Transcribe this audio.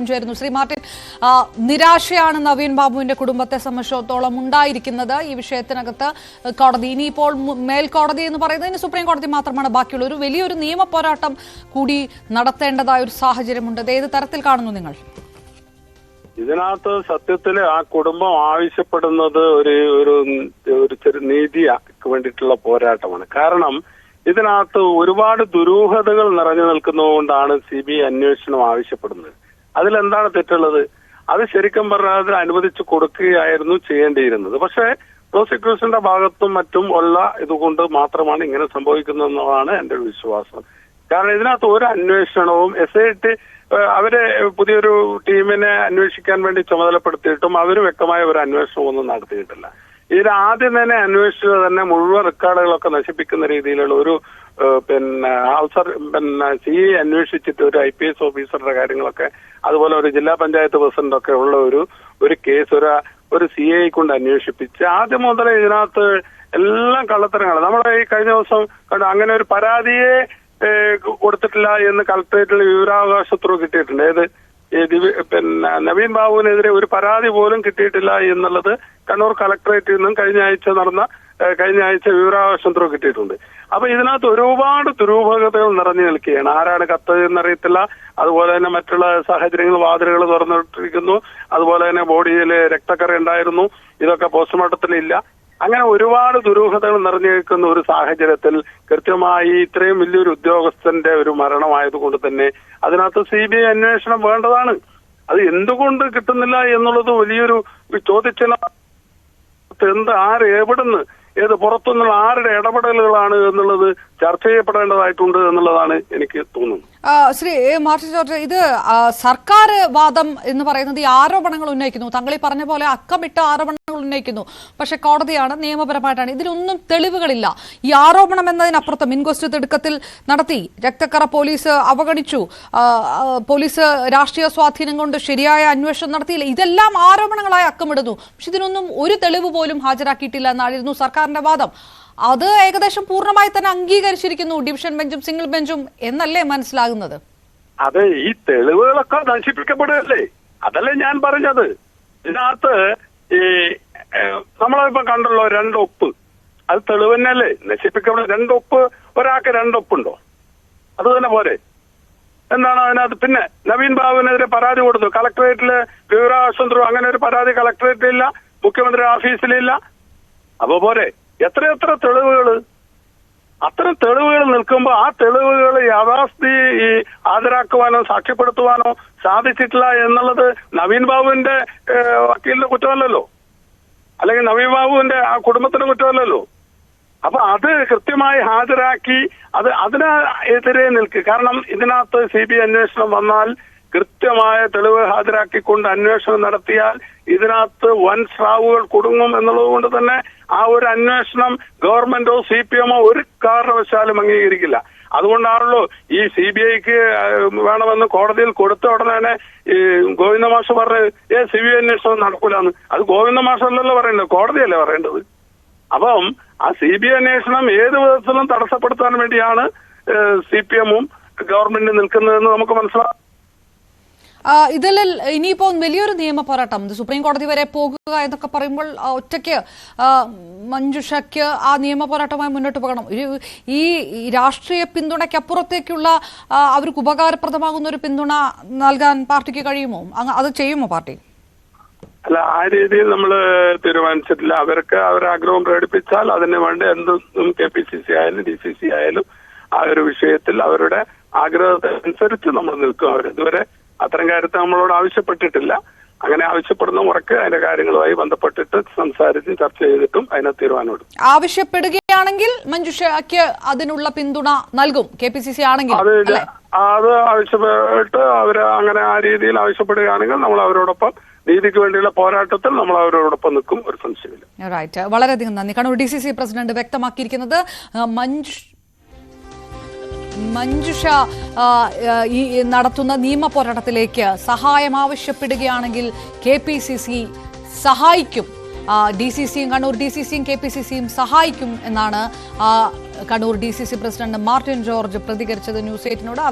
ചേരുന്നു. ശ്രീ മാർട്ടിൻ, നിരാശയാണ് നവീൻ ബാബുവിന്റെ കുടുംബത്തെ സംബന്ധിച്ചിടത്തോളം ഉണ്ടായിരിക്കുന്നത് ഈ വിഷയത്തിനകത്ത്. കോടതി ഇനിയിപ്പോൾ മേൽക്കോടതി എന്ന് പറയുന്നതിന് സുപ്രീം കോടതി മാത്രമാണ് ബാക്കിയുള്ള ഒരു വലിയൊരു നിയമ പോരാട്ടം കൂടി നടത്തേണ്ടതായ ഒരു സാഹചര്യമുണ്ട്. അത് ഏത് തരത്തിൽ കാണുന്നു നിങ്ങൾ? ഇതിനകത്ത് സത്യത്തില് ആ കുടുംബം ആവശ്യപ്പെടുന്നത് ഒരു ചെറിയ നീതിക്ക് വേണ്ടിയിട്ടുള്ള പോരാട്ടമാണ്. കാരണം ഇതിനകത്ത് ഒരുപാട് ദുരൂഹതകൾ നിറഞ്ഞു നിൽക്കുന്നതുകൊണ്ടാണ് CBI അന്വേഷണം ആവശ്യപ്പെടുന്നത്. അതിലെന്താണ് തെറ്റുള്ളത്? അത് ശരിക്കും പറഞ്ഞാൽ അനുവദിച്ചു കൊടുക്കുകയായിരുന്നു ചെയ്യേണ്ടിയിരുന്നത്. പക്ഷേ പ്രോസിക്യൂഷന്റെ ഭാഗത്തും മറ്റും ഉള്ള ഇതുകൊണ്ട് മാത്രമാണ് ഇങ്ങനെ സംഭവിക്കുന്നതെന്നതാണ് എന്റെ ഒരു വിശ്വാസം. കാരണം ഇതിനകത്ത് ഒരു അന്വേഷണവും SIT അവരെ പുതിയൊരു ടീമിനെ അന്വേഷിക്കാൻ വേണ്ടി ചുമതലപ്പെടുത്തിയിട്ടും അവർ വ്യക്തമായ ഒരു അന്വേഷണമൊന്നും നടത്തിയിട്ടില്ല. ഇതിൽ ആദ്യം തന്നെ അന്വേഷിച്ചത് തന്നെ മുഴുവൻ റെക്കോർഡുകളൊക്കെ നശിപ്പിക്കുന്ന രീതിയിലുള്ള ഒരു CA അന്വേഷിച്ചിട്ട് ഒരു IPS ഓഫീസറുടെ കാര്യങ്ങളൊക്കെ അതുപോലെ ഒരു ജില്ലാ പഞ്ചായത്ത് പ്രസിഡന്റൊക്കെ ഉള്ള ഒരു കേസ് ഒരു CA കൊണ്ട് അന്വേഷിപ്പിച്ച് ആദ്യം മുതലേ ഇതിനകത്ത് എല്ലാം കള്ളത്തരങ്ങൾ. നമ്മുടെ ഈ കഴിഞ്ഞ ദിവസം അങ്ങനെ ഒരു പരാതിയെ കൊടുത്തിട്ടില്ല എന്ന് കളക്ടറേറ്റിൽ വിവരാവകാശ കിട്ടിയിട്ടുണ്ട്. ഏത് നവീൻ ബാബുവിനെതിരെ ഒരു പരാതി പോലും കിട്ടിയിട്ടില്ല എന്നുള്ളത് കണ്ണൂർ കളക്ടറേറ്റിൽ നിന്നും കഴിഞ്ഞ ആഴ്ച വിവരാവകാശം കിട്ടിയിട്ടുണ്ട്. അപ്പൊ ഇതിനകത്ത് ഒരുപാട് ദുരൂഹതകൾ നിറഞ്ഞു നിൽക്കുകയാണ്. ആരാണ് കത്ത് എന്നറിയത്തില്ല. അതുപോലെ തന്നെ മറ്റുള്ള സാഹചര്യങ്ങൾ വാതിലുകൾ തുറന്നിട്ടിരിക്കുന്നു. അതുപോലെ തന്നെ ബോഡിയിൽ രക്തക്കറ ഉണ്ടായിരുന്നു. ഇതൊക്കെ പോസ്റ്റ്മോർട്ടത്തിലില്ല. അങ്ങനെ ഒരുപാട് ദുരൂഹതകൾ നിറഞ്ഞു നിൽക്കുന്ന ഒരു സാഹചര്യത്തിൽ കൃത്യമായി ഇത്രയും വലിയൊരു ഉദ്യോഗസ്ഥന്റെ ഒരു മരണമായതുകൊണ്ട് തന്നെ അതിനകത്ത് CBI അന്വേഷണം വേണ്ടതാണ്. അത് എന്തുകൊണ്ട് കിട്ടുന്നില്ല എന്നുള്ളത് വലിയൊരു ചോദ്യചിഹ്നം. എവിടുന്ന് ഏത് പുറത്തുനിന്നുള്ള ആരുടെ ഇടപെടലുകളാണ് എന്നുള്ളത് ചർച്ച ചെയ്യപ്പെടേണ്ടതായിട്ടുണ്ട് എന്നുള്ളതാണ് എനിക്ക് തോന്നുന്നത്. ശ്രീ മാർട്ടിൻ ജോർജ്, ഇത് സർക്കാർ വാദം എന്ന് പറയുന്നത് ഈ ആരോപണങ്ങൾ ഉന്നയിക്കുന്നു. താങ്കൾ ഈ പറഞ്ഞ പോലെ അക്കമിട്ട ആരോപണങ്ങൾ ഉന്നയിക്കുന്നു. പക്ഷെ കോടതിയാണ് നിയമപരമായിട്ടാണ്. ഇതിനൊന്നും തെളിവുകളില്ല. ഈ ആരോപണം എന്നതിനപ്പുറത്ത് ഇൻക്വസ്റ്റ് തിടുക്കത്തിൽ നടത്തി, രക്തക്കറ പോലീസ് അവഗണിച്ചു, പോലീസ് രാഷ്ട്രീയ സ്വാധീനം കൊണ്ട് ശരിയായ അന്വേഷണം നടത്തിയില്ല. ഇതെല്ലാം ആരോപണങ്ങളായി അക്കമിടുന്നു. പക്ഷെ ഇതിനൊന്നും ഒരു തെളിവ് പോലും ഹാജരാക്കിയിട്ടില്ല എന്നായിരുന്നു സർക്കാരിന്റെ വാദം. അത് ഏകദേശം പൂർണ്ണമായി തന്നെ അംഗീകരിച്ചിരിക്കുന്നു ഡിവിഷൻ ബെഞ്ചും സിംഗിൾ ബെഞ്ചും എന്നല്ലേ മനസ്സിലാകുന്നത്? അതെ, ഈ തെളിവുകളൊക്കെ നശിപ്പിക്കപ്പെടുകയല്ലേ? അതല്ലേ ഞാൻ പറഞ്ഞത്. ഇതിനകത്ത് ഈ നമ്മളിപ്പോ കണ്ടല്ലോ 2 ഒപ്പ്, അത് തെളിവ് തന്നെയല്ലേ? നശിപ്പിക്കപ്പെടുന്ന 2 ഒപ്പ്, ഒരാൾക്ക് 2 ഒപ്പുണ്ടോ? അത് തന്നെ പോരെ? എന്താണ് അതിനകത്ത്? പിന്നെ നവീൻ ബാബുവിനെതിരെ പരാതി കൊടുത്തു. കളക്ടറേറ്റില് വിവരാവകാശം അങ്ങനെ ഒരു പരാതി കളക്ടറേറ്റിലില്ല, മുഖ്യമന്ത്രി ഓഫീസിലില്ല. അപ്പൊ പോരെ? എത്ര തെളിവുകൾ? അത്തരം തെളിവുകൾ നിൽക്കുമ്പോൾ ആ തെളിവുകൾ യാഥാസ്ഥിതി ഹാജരാക്കുവാനോ സാക്ഷ്യപ്പെടുത്തുവാനോ സാധിച്ചിട്ടില്ല എന്നുള്ളത് നവീൻ ബാബുവിന്റെ വക്കീലിന്റെ കുറ്റമല്ലല്ലോ, അല്ലെങ്കിൽ നവീൻ ബാബുവിന്റെ ആ കുടുംബത്തിന്റെ കുറ്റമല്ലല്ലോ. അപ്പൊ അത് കൃത്യമായി ഹാജരാക്കി അതിനെതിരെ നിൽക്കുക. കാരണം ഇതിനകത്ത് CBI അന്വേഷണം വന്നാൽ കൃത്യമായ തെളിവ് ഹാജരാക്കിക്കൊണ്ട് അന്വേഷണം നടത്തിയാൽ ഇതിനകത്ത് വൻ സ്രാവുകൾ കുടുങ്ങും എന്നുള്ളത് കൊണ്ട് തന്നെ ആ ഒരു അന്വേഷണം ഗവൺമെന്റോ CPM ഒരു കാരണവശാലും അംഗീകരിക്കില്ല. അതുകൊണ്ടാണല്ലോ ഈ CBIക്ക് വേണമെന്ന് കോടതിയിൽ കൊടുത്ത ഉടനെ തന്നെ ഈ ഗോവിന്ദ മാഷ് പറഞ്ഞത് CBI അന്വേഷണം നടക്കൂലെന്ന്. അത് ഗോവിന്ദ മാഷല്ലല്ലോ പറയേണ്ടത്, കോടതിയല്ലേ പറയേണ്ടത്. അപ്പം ആ CBI അന്വേഷണം ഏത് വിധത്തിലും തടസ്സപ്പെടുത്താൻ വേണ്ടിയാണ് CPM ഗവൺമെന്റ് നിൽക്കുന്നതെന്ന് നമുക്ക് മനസ്സിലാക്കാം. ഇതിൽ ഇനിയിപ്പോ വലിയൊരു നിയമ പോരാട്ടം സുപ്രീം കോടതി വരെ പോകുക എന്നൊക്കെ പറയുമ്പോൾ ഒറ്റയ്ക്ക് മഞ്ജുഷയ്ക്ക് ആ നിയമ പോരാട്ടമായി മുന്നോട്ട് പോകണം. ഈ രാഷ്ട്രീയ പിന്തുണയ്ക്കപ്പുറത്തേക്കുള്ള അവർക്ക് ഉപകാരപ്രദമാകുന്ന ഒരു പിന്തുണ നൽകാൻ പാർട്ടിക്ക് കഴിയുമോ? അത് ചെയ്യുമോ പാർട്ടി? അല്ല, ആ രീതിയിൽ നമ്മൾ തീരുമാനിച്ചിട്ടില്ല. അവർക്ക് ആഗ്രഹം പ്രകടിപ്പിച്ചാൽ അതിന് വേണ്ടി എന്തും KPCC ആയാലും DCC ആയാലും ആ ഒരു വിഷയത്തിൽ അവരുടെ ആഗ്രഹത്തിനനുസരിച്ച് നമ്മൾ നിൽക്കും. അവരിതുവരെ അത്തരം കാര്യത്തെ നമ്മളോട് ആവശ്യപ്പെട്ടിട്ടില്ല. അങ്ങനെ ആവശ്യപ്പെടുന്ന മുറക്ക് അതിന്റെ കാര്യങ്ങളുമായി ബന്ധപ്പെട്ടിട്ട് സംസാരിച്ചും ചർച്ച ചെയ്തിട്ടും അതിനെ തീരുമാനമെടുക്കും. ആവശ്യപ്പെടുകയാണെങ്കിൽ മഞ്ജുഷയ്ക്ക് അതിനുള്ള പിന്തുണ നൽകും KPCC ആണെങ്കിൽ. അത് ആവശ്യപ്പെട്ട് അവർ അങ്ങനെ ആ രീതിയിൽ ആവശ്യപ്പെടുകയാണെങ്കിൽ നമ്മൾ അവരോടൊപ്പം നീതിക്ക് വേണ്ടിയുള്ള പോരാട്ടത്തിൽ നമ്മൾ അവരോടൊപ്പം നിൽക്കും, ഒരു സംശയമില്ല. റൈറ്റ്, വളരെയധികം നന്ദി. കണ്ണൂർ DCC പ്രസിഡന്റ് വ്യക്തമാക്കിയിരിക്കുന്നത് മഞ്ജുഷ ഈ നടത്തുന്ന നിയമ പോരാട്ടത്തിലേക്ക് സഹായം ആവശ്യപ്പെടുകയാണെങ്കിൽ KPCC സഹായിക്കും. DCCയും കണ്ണൂർ DCCയും KPCCയും സഹായിക്കും എന്നാണ് കണ്ണൂർ DCC പ്രസിഡന്റ് മാർട്ടിൻ ജോർജ് പ്രതികരിച്ചത് ന്യൂസ് 8നോട്.